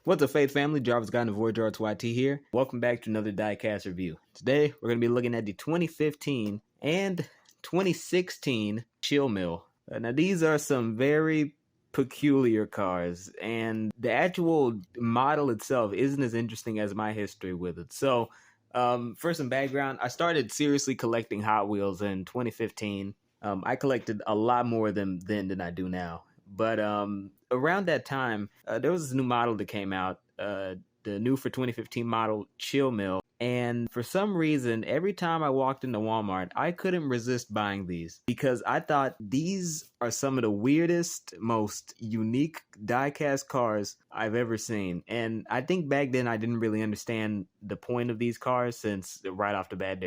What's up, Faith family? Jarvis Guy and the Voyager Arts YT here. Welcome back to another Diecast review. Today, we're going to be looking at the 2015 and 2016 Chill Mill. Now, these are some very peculiar cars, and the actual model itself isn't as interesting as my history with it. So, for some background, I started seriously collecting Hot Wheels in 2015. I collected a lot more of them then than I do now. But around that time, there was this new model that came out, the new for 2015 model Chill Mill. And for some reason, every time I walked into Walmart, I couldn't resist buying these because I thought these are some of the weirdest, most unique diecast cars I've ever seen. And I think back then I didn't really understand the point of these cars since right off the bat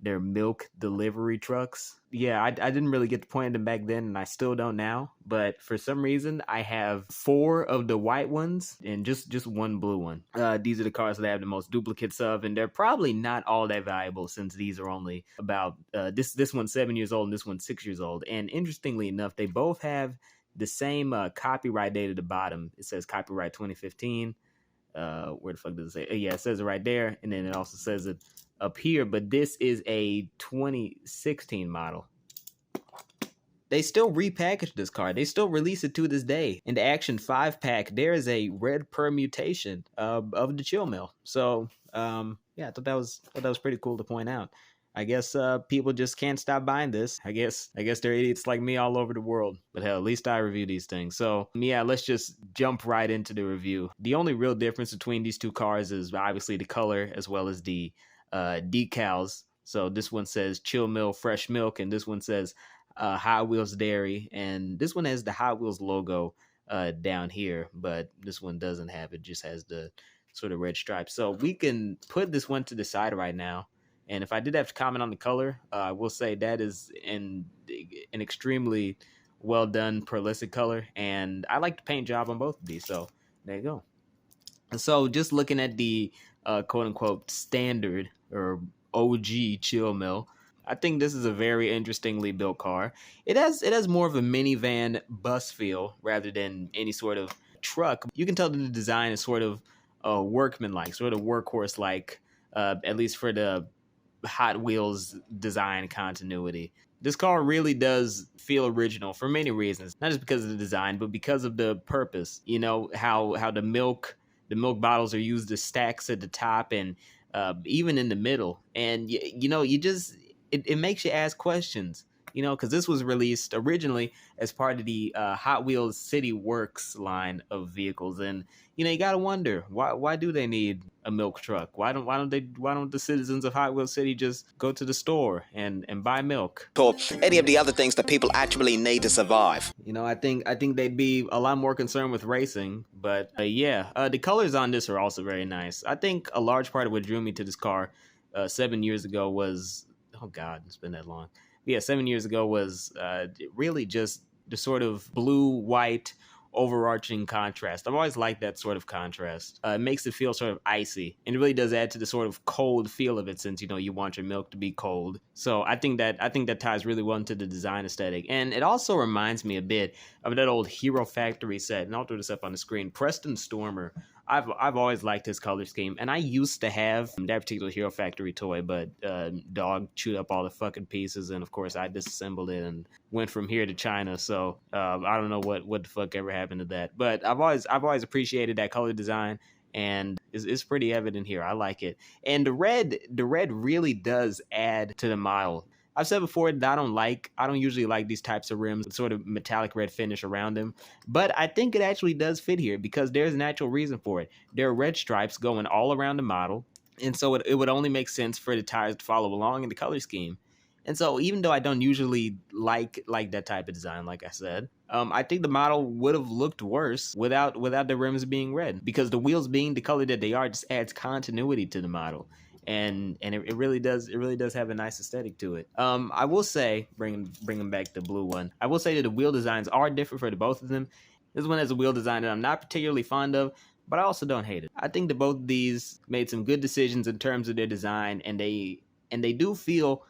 they're milk delivery trucks. Yeah, I didn't really get the point of them back then, and I still don't now. But for some reason, I have 4 of the white ones and just one blue one. These are the cars that I have the most duplicates of, and they're probably not all that valuable since these are only about this one's 7 years old and this one's 6 years old. And interestingly enough, they both have the same copyright date at the bottom. It says copyright 2015. Where the fuck does it say? Yeah, it says it right there, and then it also says it up here, but this is a 2016 model. They still repackage this car. They still release it to this day. In the Action 5-pack, there is a red permutation of the Chill Mill. So, yeah, I thought that was pretty cool to point out. I guess people just can't stop buying this. I guess they're idiots like me all over the world. But hell, at least I review these things. So yeah, let's just jump right into the review. The only real difference between these two cars is obviously the color as well as the decals. So this one says Chill Mill Fresh Milk, and this one says Hot Wheels Dairy, and this one has the Hot Wheels logo down here, but this one doesn't have it. Just has the sort of red stripes. So we can put this one to the side right now. And if I did have to comment on the color, I will say that is an extremely well done pearlistic color, and I like the paint job on both of these. So there you go. And so just looking at the quote unquote standard or OG Chill Mill, I think this is a very interestingly built car. It has more of a minivan bus feel rather than any sort of truck. You can tell that the design is sort of workman-like, sort of workhorse-like, at least for the Hot Wheels design continuity. This car really does feel original for many reasons, not just because of the design, but because of the purpose. You know, how the milk bottles are used as stacks at the top and even in the middle. And it makes you ask questions, because this was released originally as part of the Hot Wheels City Works line of vehicles. And you gotta wonder, why do they need a milk truck? Why don't the citizens of Hot Wheels City just go to the store and buy milk? Or any of the other things that people actually need to survive. I think they'd be a lot more concerned with racing. But yeah, the colors on this are also very nice. I think a large part of what drew me to this car 7 years ago was, oh God, it's been that long. Yeah, 7 years ago was really just the sort of blue-white overarching contrast. I've always liked that sort of contrast. It makes it feel sort of icy, and it really does add to the sort of cold feel of it, since you want your milk to be cold. So I think that ties really well into the design aesthetic, and it also reminds me a bit of that old Hero Factory set. And I'll throw this up on the screen. Preston Stormer. I've always liked his color scheme, and I used to have that particular Hero Factory toy, but dog chewed up all the fucking pieces, and of course I disassembled it and went from here to China. So I don't know what the fuck ever happened to that, but I've always appreciated that color design, and it's pretty evident here. I like it, and the red really does add to the model. I've said before that I don't usually like these types of rims with sort of metallic red finish around them, but I think it actually does fit here because there's an actual reason for it. There are red stripes going all around the model, and so it would only make sense for the tires to follow along in the color scheme. And so even though I don't usually like that type of design, like I said, I think the model would have looked worse without the rims being red, because the wheels being the color that they are just adds continuity to the model. And it really does have a nice aesthetic to it. I will say, bringing back the blue one, I will say that the wheel designs are different for the both of them. This one has a wheel design that I'm not particularly fond of, but I also don't hate it. I think that both of these made some good decisions in terms of their design, and they do feel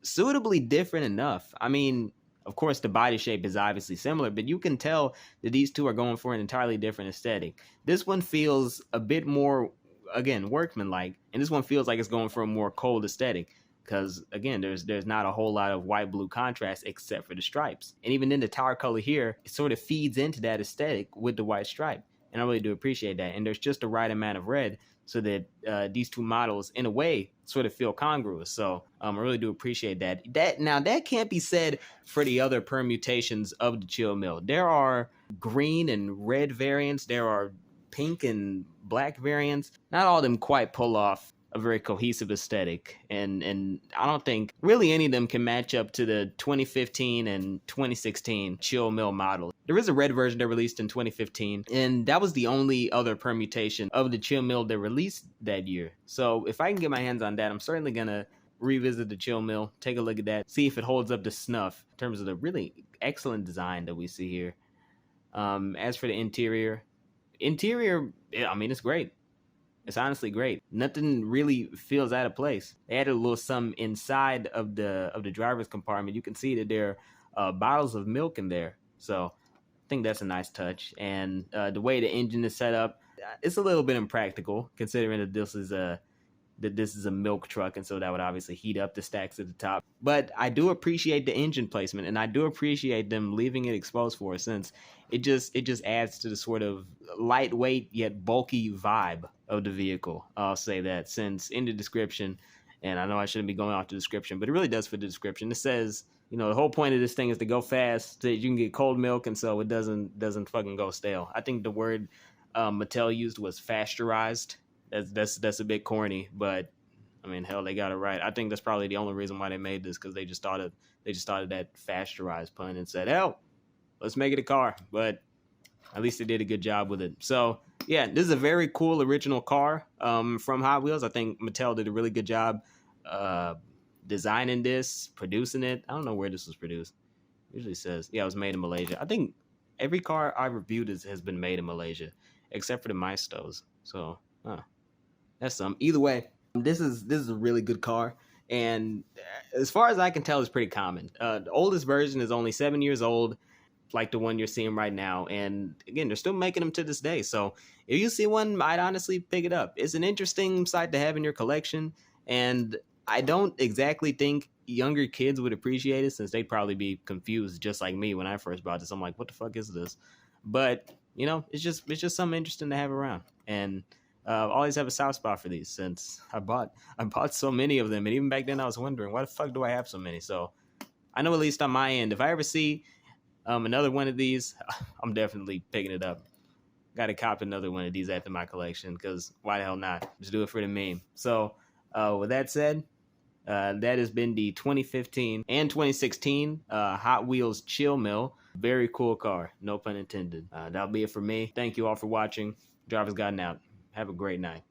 suitably different enough. I mean, Of course, the body shape is obviously similar, but you can tell that these two are going for an entirely different aesthetic. This one feels a bit more, again, workmanlike, and this one feels like it's going for a more cold aesthetic. Because again, there's not a whole lot of white blue contrast except for the stripes, and even in the tower color here, it sort of feeds into that aesthetic with the white stripe, and I really do appreciate that. And there's just the right amount of red so that these two models, in a way, sort of feel congruous. So I really do appreciate that. That can't be said for the other permutations of the chill mill. There are green and red variants. There are pink and black variants. Not all of them quite pull off a very cohesive aesthetic, and I don't think really any of them can match up to the 2015 and 2016 chill mill model. There is a red version that released in 2015, and that was the only other permutation of the chill mill that released that year. So if I can get my hands on that, I'm certainly gonna revisit the chill mill, take a look at that, see if it holds up to snuff in terms of the really excellent design that we see here. As for the interior, I mean, it's great. It's honestly great. Nothing really feels out of place. They added a little something inside of the driver's compartment. You can see that there are bottles of milk in there. So I think that's a nice touch. And the way the engine is set up, it's a little bit impractical considering that this is a milk truck, and so that would obviously heat up the stacks at the top. But I do appreciate the engine placement, and I do appreciate them leaving it exposed for us, since it just adds to the sort of lightweight yet bulky vibe of the vehicle. I'll say that, since in the description, and I know I shouldn't be going off the description, but it really does fit the description. It says, the whole point of this thing is to go fast so that you can get cold milk, and so it doesn't fucking go stale. I think the word Mattel used was pasteurized. That's a bit corny, but I mean, hell, they got it right. I think that's probably the only reason why they made this, because they just thought of that pasteurized pun and said, hell, let's make it a car. But at least they did a good job with it. So yeah, this is a very cool original car from Hot Wheels. I think Mattel did a really good job designing this, producing it. I don't know where this was produced. It usually says, yeah, it was made in Malaysia. I think every car I reviewed has been made in Malaysia, except for the Maestos. So that's some. Either way, this is a really good car, and as far as I can tell, it's pretty common. The oldest version is only 7 years old, like the one you're seeing right now, and again, they're still making them to this day. So if you see one, I'd honestly pick it up. It's an interesting sight to have in your collection, and I don't exactly think younger kids would appreciate it, since they'd probably be confused just like me when I first bought this. I'm like, what the fuck is this? But it's just something interesting to have around, and I always have a soft spot for these, since I bought so many of them, and even back then I was wondering, why the fuck do I have so many? So I know, at least on my end, if I ever see another one of these, I'm definitely picking it up. Got to cop another one of these after my collection, because why the hell not? Just do it for the meme. So with that said, that has been the 2015 and 2016 Hot Wheels Chill Mill. Very cool car, no pun intended. That'll be it for me. Thank you all for watching. Driver's Gotten out. Have a great night.